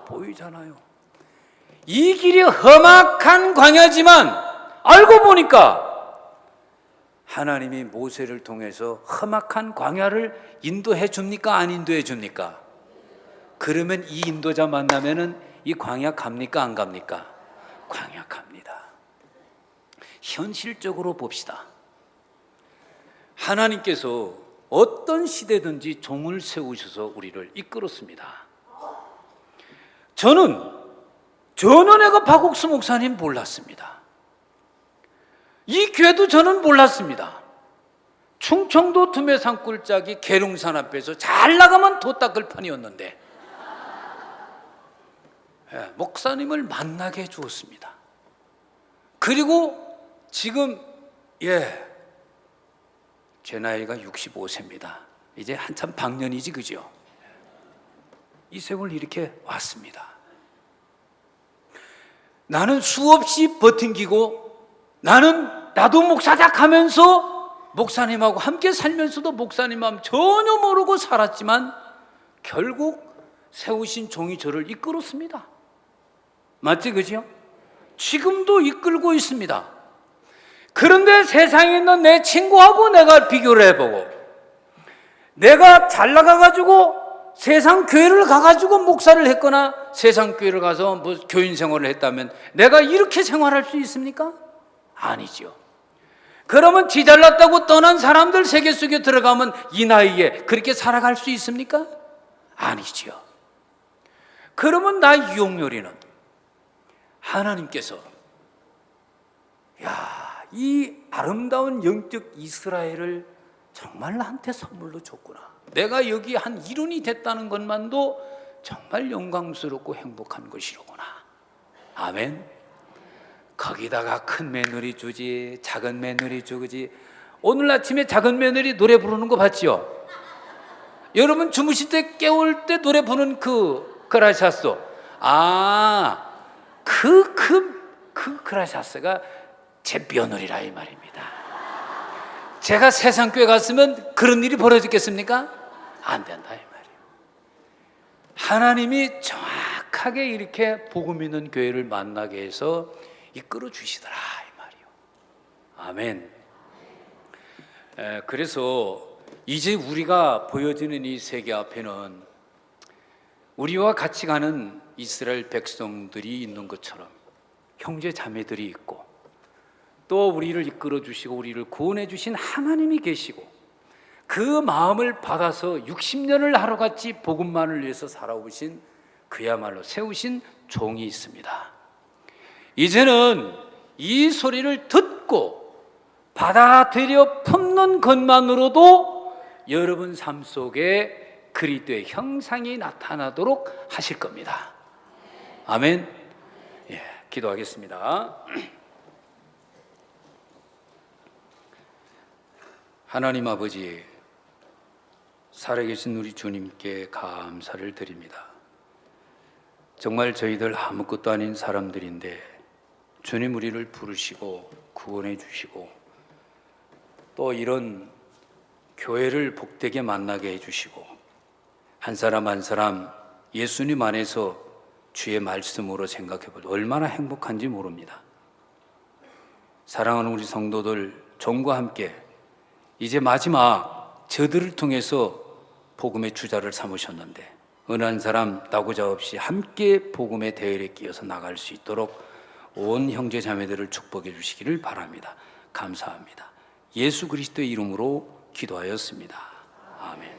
Speaker 1: 보이잖아요. 이 길이 험악한 광야지만 알고 보니까 하나님이 모세를 통해서 험악한 광야를 인도해 줍니까? 안 인도해 줍니까? 그러면 이 인도자 만나면은 이 광야 갑니까? 안 갑니까? 광야 갑니다. 현실적으로 봅시다. 하나님께서 어떤 시대든지 종을 세우셔서 우리를 이끌었습니다. 저는 전혀 내가 박옥수 목사님 몰랐습니다. 이 교회도 저는 몰랐습니다. 충청도 두메산 꿀짝이 계룡산 앞에서 잘 나가면 도 닦을 판이었는데 목사님을 만나게 해주었습니다. 그리고 지금 제 나이가 65세입니다. 이제 한참 방년이지, 그죠? 이 세월 이렇게 왔습니다. 나는 수없이 버팅기고 나도 목사다 하면서 목사님하고 함께 살면서도 목사님 마음 전혀 모르고 살았지만 결국 세우신 종이 저를 이끌었습니다. 맞지, 그죠? 지금도 이끌고 있습니다. 그런데 세상에 있는 내 친구하고 내가 비교를 해보고 내가 잘 나가가지고 세상 교회를 가가지고 목사를 했거나 세상 교회를 가서 뭐 교인 생활을 했다면 내가 이렇게 생활할 수 있습니까? 아니죠. 그러면 지 잘났다고 떠난 사람들 세계 속에 들어가면 이 나이에 그렇게 살아갈 수 있습니까? 아니죠. 그러면 나 유용렬이는 하나님께서 이 아름다운 영적 이스라엘을 정말 나한테 선물로 줬구나. 내가 여기 한 일원이 됐다는 것만도 정말 영광스럽고 행복한 것이로구나. 아멘. 거기다가 큰 며느리 주지, 작은 며느리 주지. 오늘 아침에 작은 며느리 노래 부르는 거 봤죠? 여러분 주무실 때 깨울 때 노래 부르는 그 그라샤스. 그 그라샤스가 제 며느리라 이 말입니다. 제가 세상 교회 갔으면 그런 일이 벌어졌겠습니까? 안 된다 이 말이에요. 하나님이 정확하게 이렇게 복음 있는 교회를 만나게 해서 이끌어 주시더라 이 말이에요. 아멘. 그래서 이제 우리가 보여지는 이 세계 앞에는 우리와 같이 가는 이스라엘 백성들이 있는 것처럼 형제 자매들이 있고 또 우리를 이끌어 주시고 우리를 구원해 주신 하나님이 계시고 그 마음을 받아서 60년을 하루같이 복음만을 위해서 살아오신 그야말로 세우신 종이 있습니다. 이제는 이 소리를 듣고 받아들여 품는 것만으로도 여러분 삶 속에 그리스도의 형상이 나타나도록 하실 겁니다. 아멘. 기도하겠습니다. 하나님 아버지, 살아계신 우리 주님께 감사를 드립니다. 정말 저희들 아무것도 아닌 사람들인데 주님 우리를 부르시고 구원해 주시고 또 이런 교회를 복되게 만나게 해주시고 한 사람 한 사람 예수님 안에서 주의 말씀으로 생각해 볼 때 얼마나 행복한지 모릅니다. 사랑하는 우리 성도들 종과 함께 이제 마지막 저들을 통해서 복음의 주자를 삼으셨는데 어느 한 사람 나고자 없이 함께 복음의 대열에 끼어서 나갈 수 있도록 온 형제 자매들을 축복해 주시기를 바랍니다. 감사합니다. 예수 그리스도의 이름으로 기도하였습니다. 아멘.